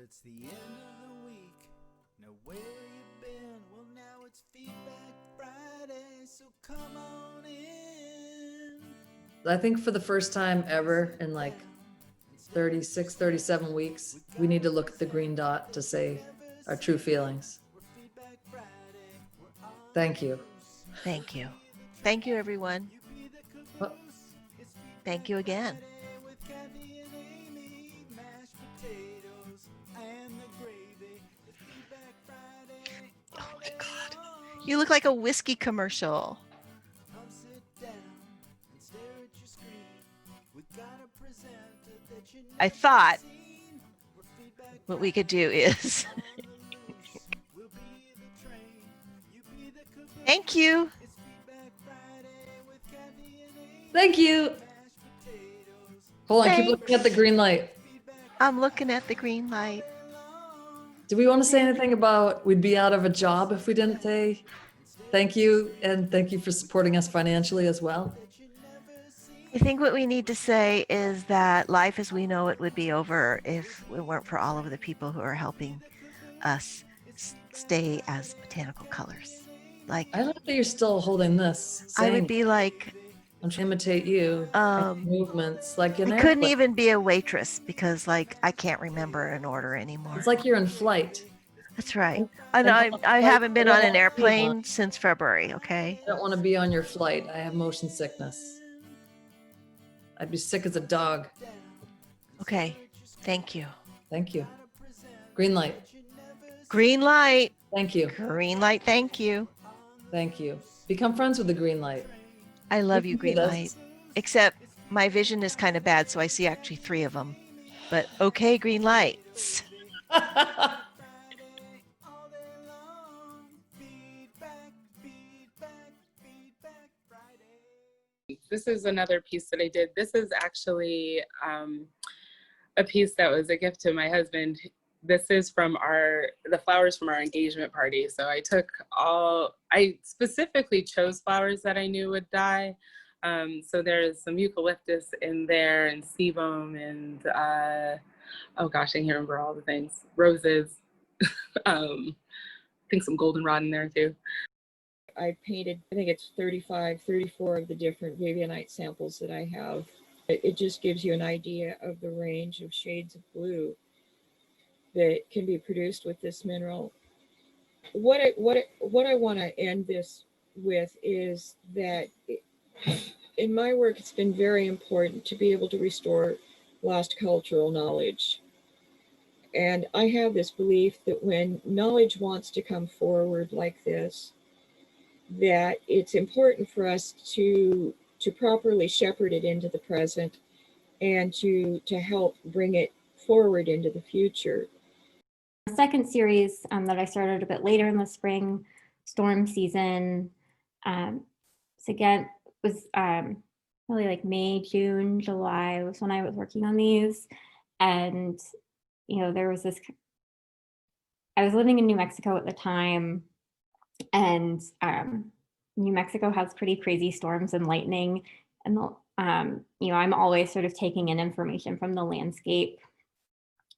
it's the end of the week. Now where you been? Well, now it's Feedback Friday, so come on in. I think for the first time ever in like 36, 37 weeks, we need to look at the green dot to say our true feelings. Thank you. Thank you. Thank you, everyone. Oh, Thank you again. Oh my God. You look like a whiskey commercial. I thought what we could do is thank you. thank you. Hold on, keep looking at the green light. I'm looking at the green light. Do we want to say anything about we'd be out of a job if we didn't say thank you, and thank you for supporting us financially as well? I think what we need to say is that life as we know it would be over if it weren't for all of the people who are helping us stay as Botanical Colors. Like, I like that you're still holding this. I would be like, I'm trying to imitate you. Movements like an I couldn't airplane. even be a waitress because like I can't remember an order anymore. It's like you're in flight. That's right. And I haven't been on an airplane since February, okay? I don't want to be on your flight. I have motion sickness. I'd be sick as a dog. Okay. Thank you. Thank you. Green light. Green light. Thank you. Green light. Thank you. Thank you. Become friends with the green light. I love you, can green do this. light. Except my vision is kind of bad, so I see actually 3 of them. But okay, green lights. This is another piece that I did. This is actually a piece that was a gift to my husband. This is from the flowers from our engagement party. So I specifically chose flowers that I knew would die. So there's some eucalyptus in there and sebum and, oh gosh, I can't remember all the things. Roses, I think some goldenrod in there too. I painted, I think it's 35, 34 of the different Vivianite samples that I have. It just gives you an idea of the range of shades of blue that can be produced with this mineral. What I want to end this with is that in my work, it's been very important to be able to restore lost cultural knowledge. And I have this belief that when knowledge wants to come forward like this, that it's important for us to properly shepherd it into the present and to help bring it forward into the future. The second series that I started a bit later in the spring, storm season, so again, was really like May, June, July was when I was working on these. And, you know, there was this, I was living in New Mexico at the time, and New Mexico has pretty crazy storms and lightning. And, you know, I'm always sort of taking in information from the landscape.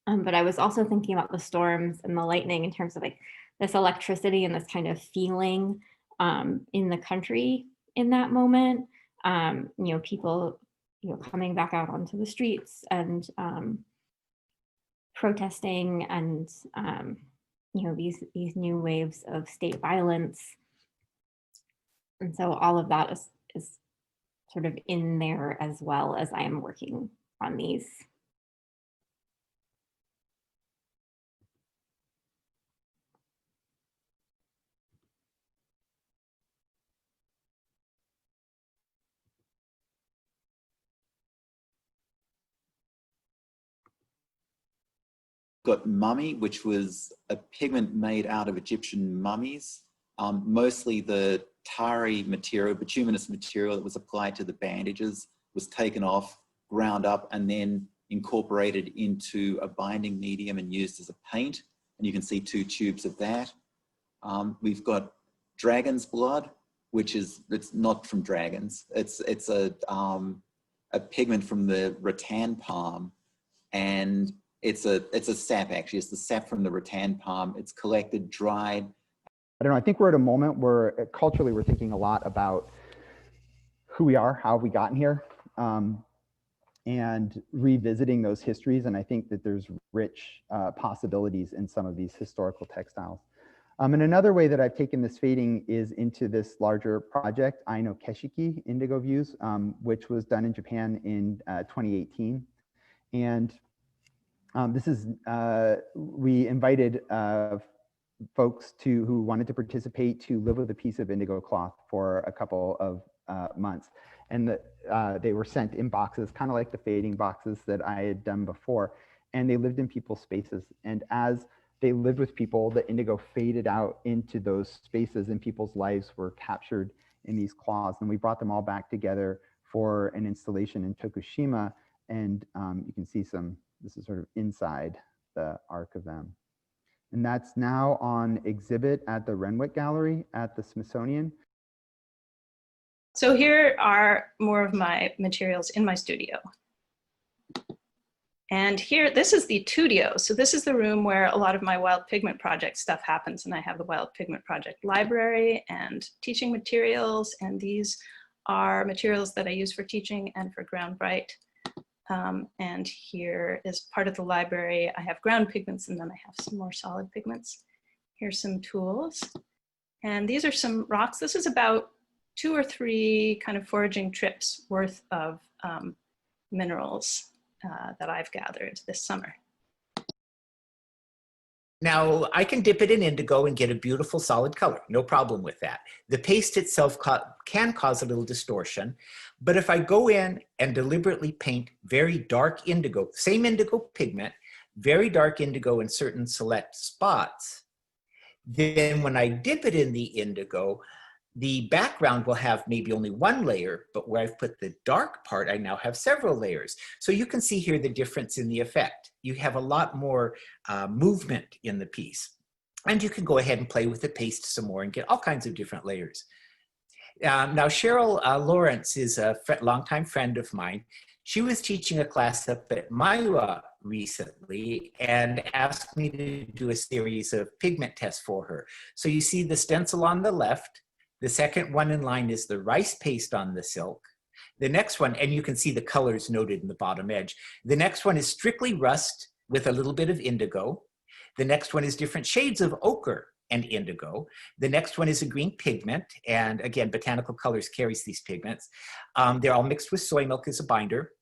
But I was also thinking about the storms and the lightning in terms of like this electricity and this kind of feeling in the country in that moment. You know, people, you know, coming back out onto the streets and protesting and, you know, these new waves of state violence. And so all of that is sort of in there as well as I am working on these. Got mummy, which was a pigment made out of Egyptian mummies. Mostly the tarry material, bituminous material that was applied to the bandages was taken off, ground up, and then incorporated into a binding medium and used as a paint. And you can see 2 tubes of that. We've got dragon's blood, which it's not from dragons. It's a pigment from the rattan palm, and It's a sap, actually. It's the sap from the rattan palm. It's collected, dried. I don't know, I think we're at a moment where culturally we're thinking a lot about who we are, how have we gotten here, and revisiting those histories. And I think that there's rich possibilities in some of these historical textiles. And another way that I've taken this fading is into this larger project, Aino Keshiki Indigo Views, which was done in Japan in 2018. And this is, we invited folks who wanted to participate to live with a piece of indigo cloth for a couple of months. And they were sent in boxes, kind of like the fading boxes that I had done before. And they lived in people's spaces. And as they lived with people, the indigo faded out into those spaces and people's lives were captured in these cloths. And we brought them all back together for an installation in Tokushima. And you can see this is sort of inside the arc of them. And that's now on exhibit at the Renwick Gallery at the Smithsonian. So here are more of my materials in my studio. And here, this is the Tudio. So this is the room where a lot of my Wild Pigment Project stuff happens. And I have the Wild Pigment Project library and teaching materials. And these are materials that I use for teaching and for Ground Bright. And here is part of the library. I have ground pigments and then I have some more solid pigments. Here's some tools. And these are some rocks. This is about 2 or 3 kind of foraging trips worth of minerals that I've gathered this summer. Now, I can dip it in indigo and get a beautiful solid color, no problem with that. The paste itself can cause a little distortion, but if I go in and deliberately paint very dark indigo, same indigo pigment, very dark indigo in certain select spots, then when I dip it in the indigo, the background will have maybe only 1 layer, but where I've put the dark part, I now have several layers. So you can see here the difference in the effect. You have a lot more movement in the piece. And you can go ahead and play with the paste some more and get all kinds of different layers. Now, Cheryl Lawrence is a longtime friend of mine. She was teaching a class up at Maiwa recently and asked me to do a series of pigment tests for her. So you see the stencil on the left. The second one in line is the rice paste on the silk. The next one, and you can see the colors noted in the bottom edge. The next one is strictly rust with a little bit of indigo. The next one is different shades of ochre and indigo. The next one is a green pigment. And again, Botanical Colors carries these pigments. They're all mixed with soy milk as a binder.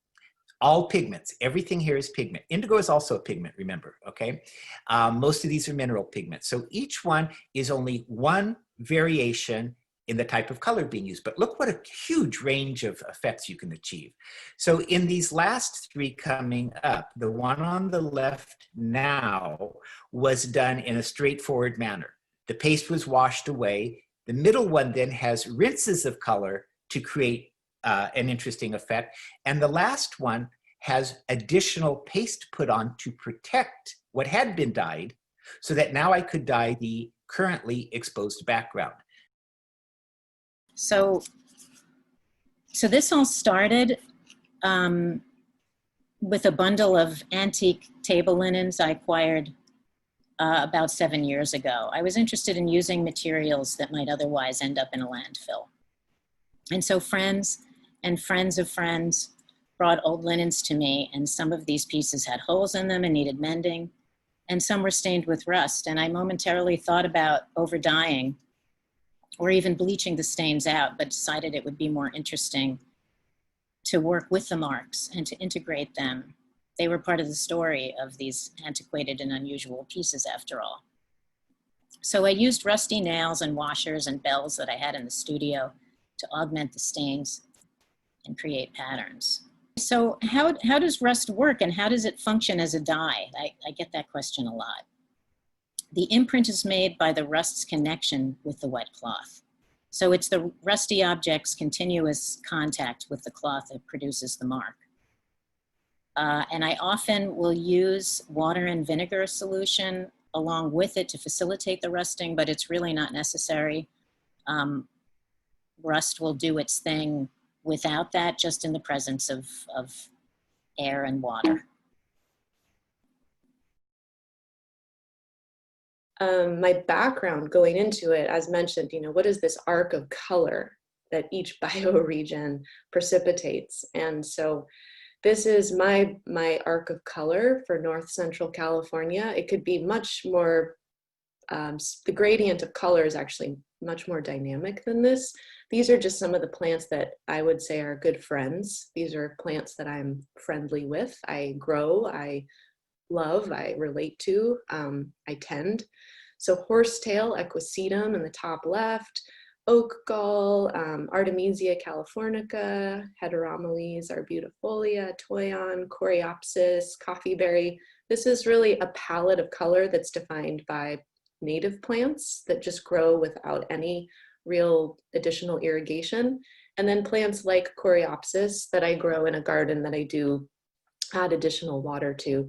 All pigments, everything here is pigment. Indigo is also a pigment, remember, okay? Most of these are mineral pigments. So each one is only one variation in the type of color being used. But look what a huge range of effects you can achieve. So in these last 3 coming up, the one on the left now was done in a straightforward manner. The paste was washed away. The middle one then has rinses of color to create an interesting effect. And the last one has additional paste put on to protect what had been dyed so that now I could dye the currently exposed background. So this all started with a bundle of antique table linens I acquired about 7 years ago. I was interested in using materials that might otherwise end up in a landfill. And so friends and friends of friends brought old linens to me, and some of these pieces had holes in them and needed mending, and some were stained with rust. And I momentarily thought about over-dyeing or even bleaching the stains out, but decided it would be more interesting to work with the marks and to integrate them. They were part of the story of these antiquated and unusual pieces after all. So I used rusty nails and washers and bells that I had in the studio to augment the stains and create patterns. So how does rust work and how does it function as a dye? I get that question a lot. The imprint is made by the rust's connection with the wet cloth. So it's the rusty object's continuous contact with the cloth that produces the mark. And I often will use water and vinegar solution along with it to facilitate the rusting, but it's really not necessary. Rust will do its thing without that, just in the presence of air and water. my background going into it, as mentioned, what is this arc of color that each bioregion precipitates? And so this is my arc of color for North Central California. It could be much more, the gradient of color is actually much more dynamic than this. These are just some of the plants that I would say are good friends. These are plants that I'm friendly with. I grow, I love, I relate to, I tend. So horsetail, equisetum in the top left, oak gall, Artemisia californica, heteromeles, arbutifolia, toyon, coreopsis, coffeeberry. This is really a palette of color that's defined by native plants that just grow without any real additional irrigation. And then plants like coreopsis that I grow in a garden that I do add additional water to.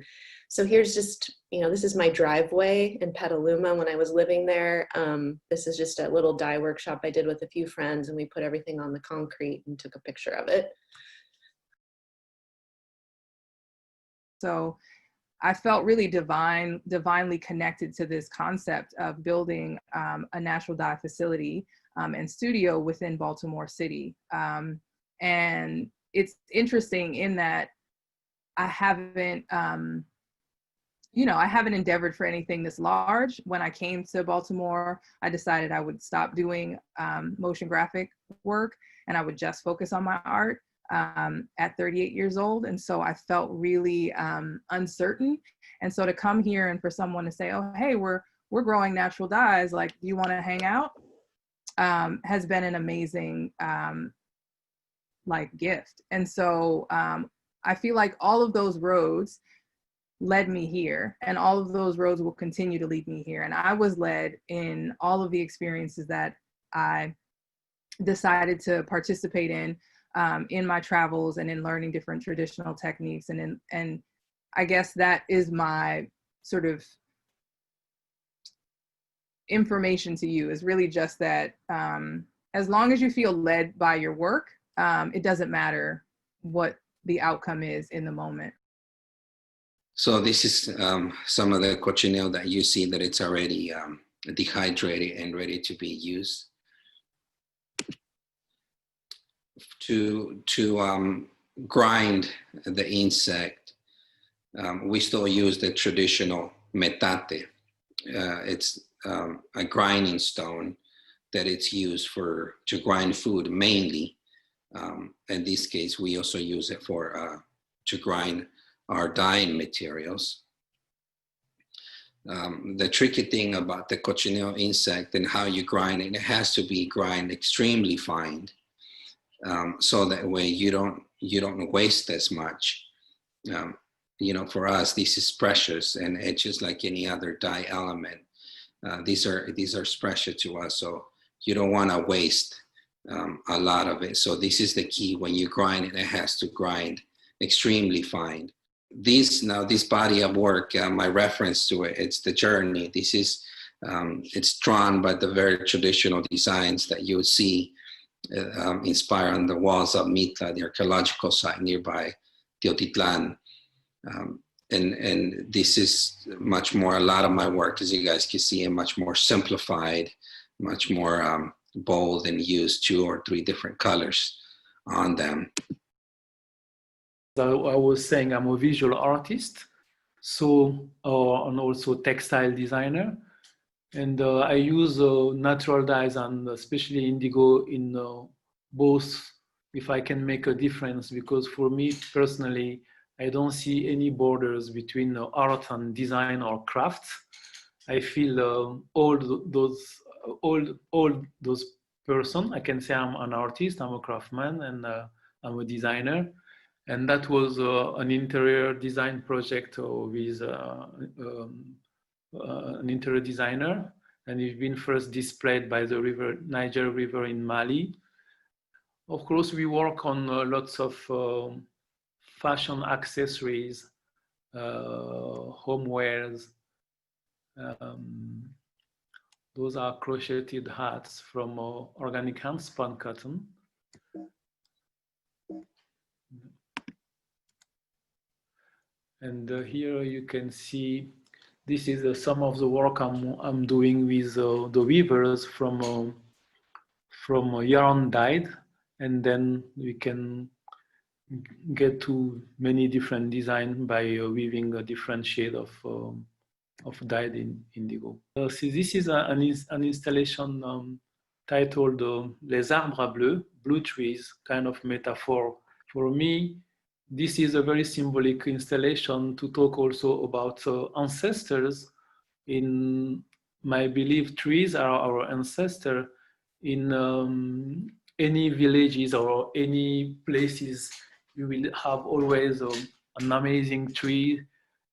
So here's just, this is my driveway in Petaluma when I was living there. This is just a little dye workshop I did with a few friends, and we put everything on the concrete and took a picture of it. So I felt really divinely connected to this concept of building a natural dye facility and studio within Baltimore City. And it's interesting in that I haven't, I haven't endeavored for anything this large. When I came to Baltimore, I decided I would stop doing motion graphic work and I would just focus on my art at 38 years old. And so I felt really uncertain. And so to come here and for someone to say, oh, hey, we're growing natural dyes, like, do you want to hang out? Has been an amazing gift. And so I feel like all of those roads led me here, and all of those roads will continue to lead me here. And I was led in all of the experiences that I decided to participate in my travels and in learning different traditional techniques. And I guess that is my sort of information to you, is really just that as long as you feel led by your work, it doesn't matter what the outcome is in the moment. So this is some of the cochineal that you see that it's already dehydrated and ready to be used. To grind the insect, we still use the traditional metate. It's a grinding stone that it's used to grind food mainly. In this case, we also use it to grind our dyeing materials. The tricky thing about the cochineal insect and how you grind it, it has to be ground extremely fine, so that way you don't waste as much. For us, this is precious, and it's just like any other dye element. These are precious to us, so you don't want to waste a lot of it. So this is the key: when you grind it, it has to grind extremely fine. This body of work, my reference to it, it's the journey. This is it's drawn by the very traditional designs that you would see inspired on the walls of Mitla, the archaeological site nearby Teotitlan. And this is much more, a lot of my work, as you guys can see, and much more simplified, much more bold, and use 2 or 3 different colors on them. I was saying I'm a visual artist, and also textile designer. And I use natural dyes and especially indigo in both, if I can make a difference, because for me personally, I don't see any borders between art and design or craft. I feel all those person. I can say I'm an artist, I'm a craftsman, and I'm a designer. And that was an interior design project with an interior designer, and it's been first displayed by the Niger River in Mali. Of course, we work on lots of fashion accessories, homewares. Those are crocheted hats from organic hand-spun cotton. And here you can see this is some of the work I'm doing with the weavers from yarn dyed, and then we can get to many different designs by weaving a different shade of dyed indigo. So this is an installation titled Les Arbres Bleus, blue trees, kind of metaphor. For me, this is a very symbolic installation to talk also about ancestors. In my belief, trees are our ancestor. In any villages or any places, you will have always an amazing tree,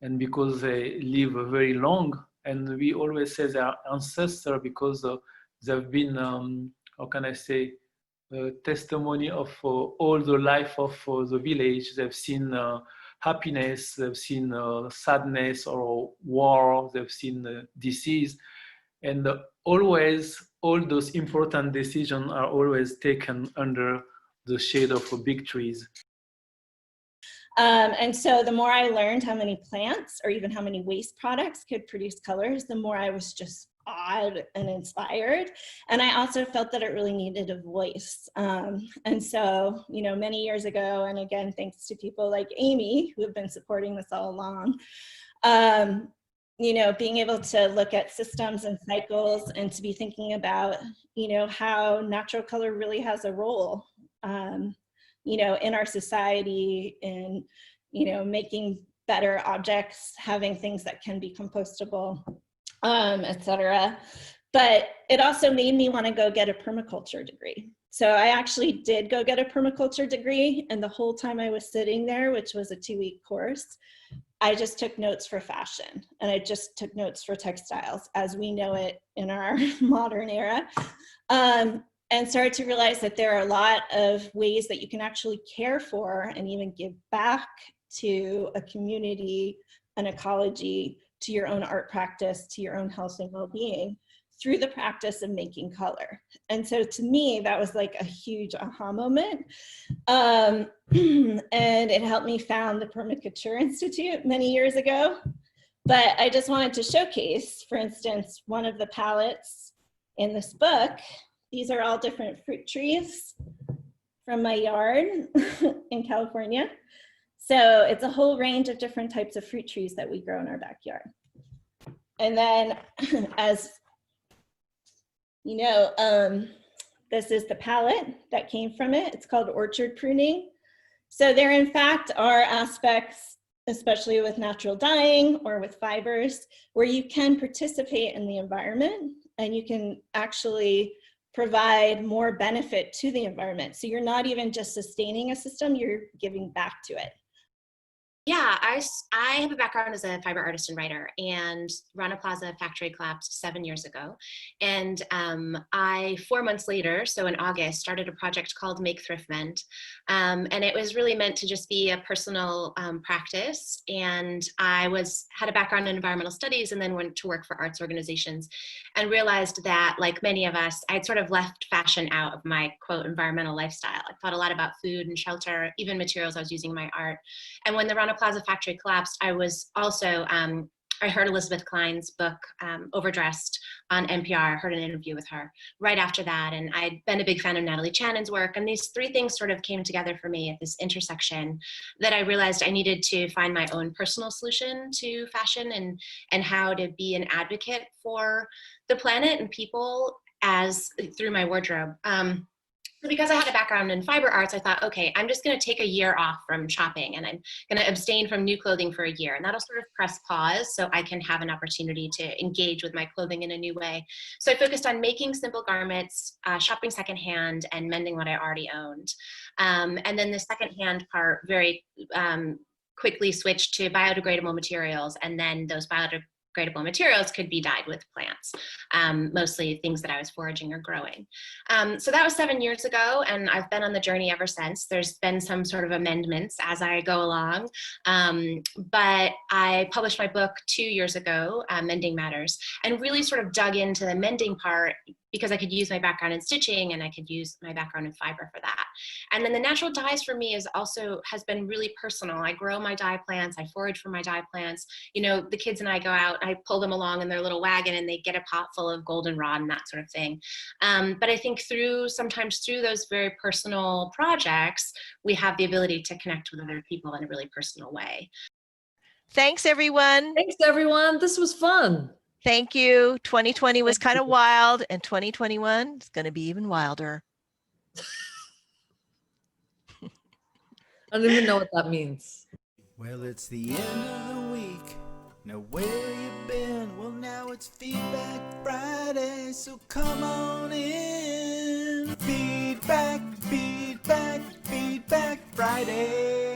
and because they live very long, and we always say they are ancestor because they've been, how can I say, testimony of all the life of the village. They've seen happiness, they've seen sadness or war, they've seen disease, and always all those important decisions are always taken under the shade of big trees. And so the more I learned how many plants or even how many waste products could produce colors, the more I was just awed and inspired. And I also felt that it really needed a voice. And so, you know, many years ago, and again, thanks to people like Amy, who have been supporting this all along, you know, being able to look at systems and cycles and to be thinking about, you know, how natural color really has a role, you know, in our society, in, you know, making better objects, having things that can be compostable, etc. But it also made me want to go get a permaculture degree. So I actually did go get a permaculture degree, and the whole time I was sitting there, which was a 2-week course, I just took notes for fashion, and I just took notes for textiles as we know it in our modern era, and started to realize that there are a lot of ways that you can actually care for and even give back to a community, an ecology, to your own art practice, to your own health and well-being through the practice of making color. And so to me, that was like a huge aha moment. And it helped me found the Permaculture Institute many years ago. But I just wanted to showcase, for instance, one of the palettes in this book. These are all different fruit trees from my yard in California. So it's a whole range of different types of fruit trees that we grow in our backyard. And then as you know, this is the palette that came from it. It's called orchard pruning. So there in fact are aspects, especially with natural dyeing or with fibers, where you can participate in the environment and you can actually provide more benefit to the environment. So you're not even just sustaining a system, you're giving back to it. Yeah, I have a background as a fiber artist and writer, and Rana Plaza factory collapsed 7 years ago. And I, 4 months later, so in August, started a project called Make Thrift Mend. And it was really meant to just be a personal practice. And I had a background in environmental studies and then went to work for arts organizations and realized that, like many of us, I'd sort of left fashion out of my, quote, environmental lifestyle. I thought a lot about food and shelter, even materials I was using in my art. And when the Rana Plaza factory collapsed, I was also, I heard Elizabeth Klein's book, Overdressed, on NPR, heard an interview with her right after that. And I'd been a big fan of Natalie Channon's work. And these three things sort of came together for me at this intersection that I realized I needed to find my own personal solution to fashion and how to be an advocate for the planet and people through my wardrobe. So because I had a background in fiber arts, I thought, okay, I'm just going to take a year off from shopping and I'm going to abstain from new clothing for a year. And that'll sort of press pause so I can have an opportunity to engage with my clothing in a new way. So I focused on making simple garments, shopping secondhand, and mending what I already owned. And then the secondhand part very quickly switched to biodegradable materials. And then those biodegradable materials could be dyed with plants, mostly things that I was foraging or growing. So that was 7 years ago, and I've been on the journey ever since. There's been some sort of amendments as I go along, but I published my book 2 years ago, Mending Matters, and really sort of dug into the mending part because I could use my background in stitching and I could use my background in fiber for that. And then the natural dyes for me has been really personal. I grow my dye plants, I forage for my dye plants. You know, the kids and I go out, I pull them along in their little wagon and they get a pot full of goldenrod and that sort of thing. But I think sometimes through those very personal projects, we have the ability to connect with other people in a really personal way. Thanks, everyone. Thanks, everyone. This was fun. Thank you. 2020 was kind of wild, and 2021 is going to be even wilder. I don't even know what that means. Well, it's the end of the week. Now where you been? Well, now it's Feedback Friday, so come on in. Feedback, feedback, Feedback Friday.